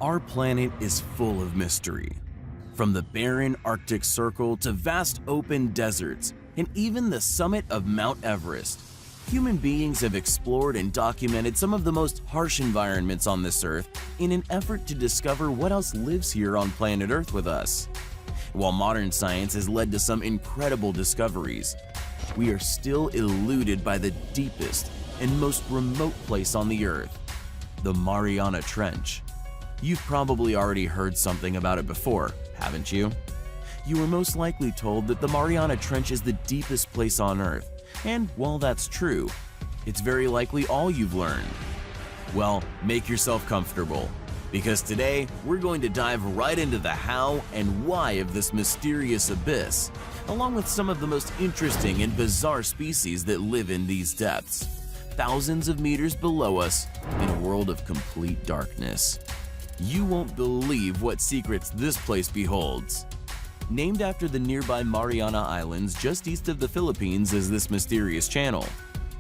Our planet is full of mystery. From the barren Arctic Circle to vast open deserts and even the summit of Mount Everest, human beings have explored and documented some of the most harsh environments on this Earth in an effort to discover what else lives here on planet Earth with us. While modern science has led to some incredible discoveries, we are still eluded by the deepest and most remote place on the Earth, the Mariana Trench. You've probably already heard something about it before, haven't you? You were most likely told that the Mariana Trench is the deepest place on Earth, and while that's true, it's very likely all you've learned. Well, make yourself comfortable, because today we're going to dive right into the how and why of this mysterious abyss, along with some of the most interesting and bizarre species that live in these depths, thousands of meters below us in a world of complete darkness. You won't believe what secrets this place beholds. Named after the nearby Mariana Islands just east of the Philippines is this mysterious channel,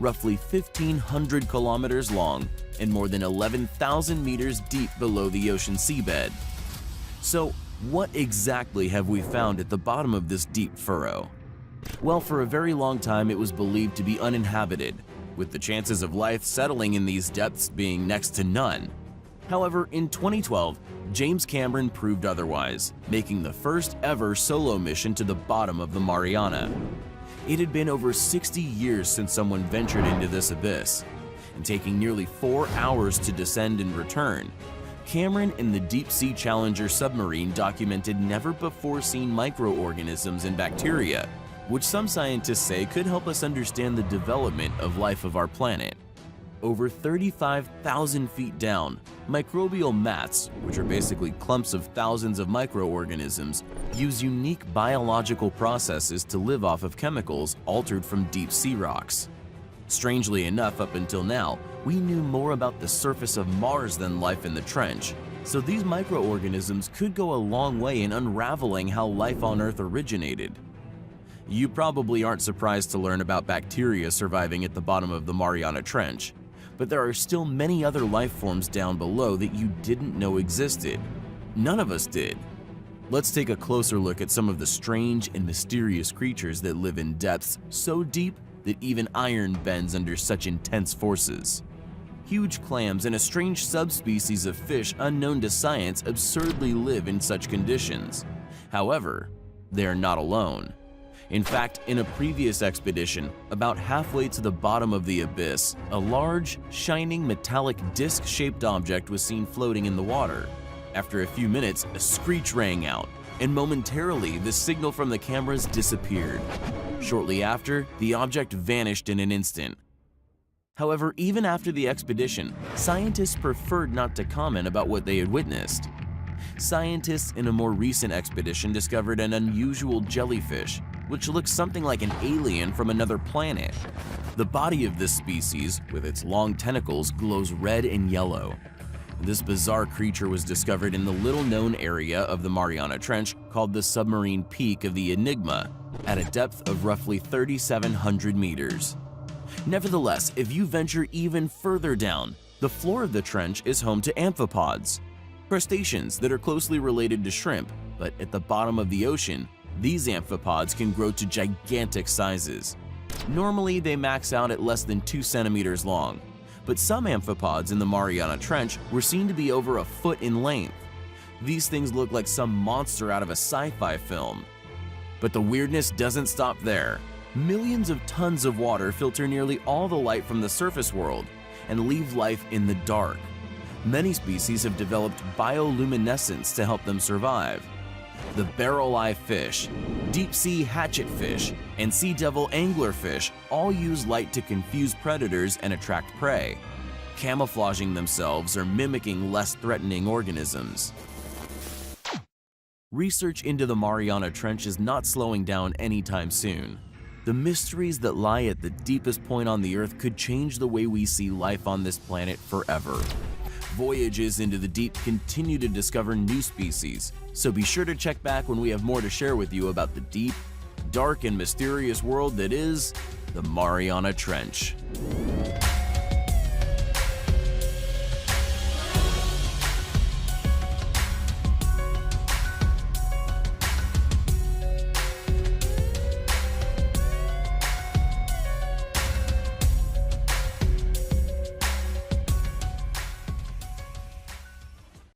roughly 1,500 kilometers long and more than 11,000 meters deep below the ocean seabed. So, what exactly have we found at the bottom of this deep furrow? Well, for a very long time it was believed to be uninhabited, with the chances of life settling in these depths being next to none. However, in 2012, James Cameron proved otherwise, making the first ever solo mission to the bottom of the Mariana. It had been over 60 years since someone ventured into this abyss, and taking nearly 4 hours to descend and return, Cameron and the Deep Sea Challenger submarine documented never-before-seen microorganisms and bacteria, which some scientists say could help us understand the development of life of our planet. Over 35,000 feet down, microbial mats, which are basically clumps of thousands of microorganisms, use unique biological processes to live off of chemicals altered from deep sea rocks. Strangely enough, up until now, we knew more about the surface of Mars than life in the trench, so these microorganisms could go a long way in unraveling how life on Earth originated. You probably aren't surprised to learn about bacteria surviving at the bottom of the Mariana Trench, but there are still many other life forms down below that you didn't know existed. None of us did. Let's take a closer look at some of the strange and mysterious creatures that live in depths so deep that even iron bends under such intense forces. Huge clams and a strange subspecies of fish unknown to science absurdly live in such conditions. However, they are not alone. In fact, in a previous expedition, about halfway to the bottom of the abyss, a large, shining metallic disc-shaped object was seen floating in the water. After a few minutes, a screech rang out, and momentarily the signal from the cameras disappeared. Shortly after, the object vanished in an instant. However, even after the expedition, scientists preferred not to comment about what they had witnessed. Scientists in a more recent expedition discovered an unusual jellyfish, which looks something like an alien from another planet. The body of this species, with its long tentacles, glows red and yellow. This bizarre creature was discovered in the little-known area of the Mariana Trench called the submarine peak of the Enigma, at a depth of roughly 3,700 meters. Nevertheless, if you venture even further down, the floor of the trench is home to amphipods, crustaceans that are closely related to shrimp, but at the bottom of the ocean, these amphipods can grow to gigantic sizes. Normally, they max out at less than 2 centimeters long, but some amphipods in the Mariana Trench were seen to be over a foot in length. These things look like some monster out of a sci-fi film. But the weirdness doesn't stop there. Millions of tons of water filter nearly all the light from the surface world and leave life in the dark. Many species have developed bioluminescence to help them survive. The barrel-eye fish, deep-sea hatchetfish, and sea devil anglerfish all use light to confuse predators and attract prey, camouflaging themselves or mimicking less threatening organisms. Research into the Mariana Trench is not slowing down anytime soon. The mysteries that lie at the deepest point on the Earth could change the way we see life on this planet forever. Voyages into the deep continue to discover new species, so be sure to check back when we have more to share with you about the deep, dark, and mysterious world that is the Mariana Trench.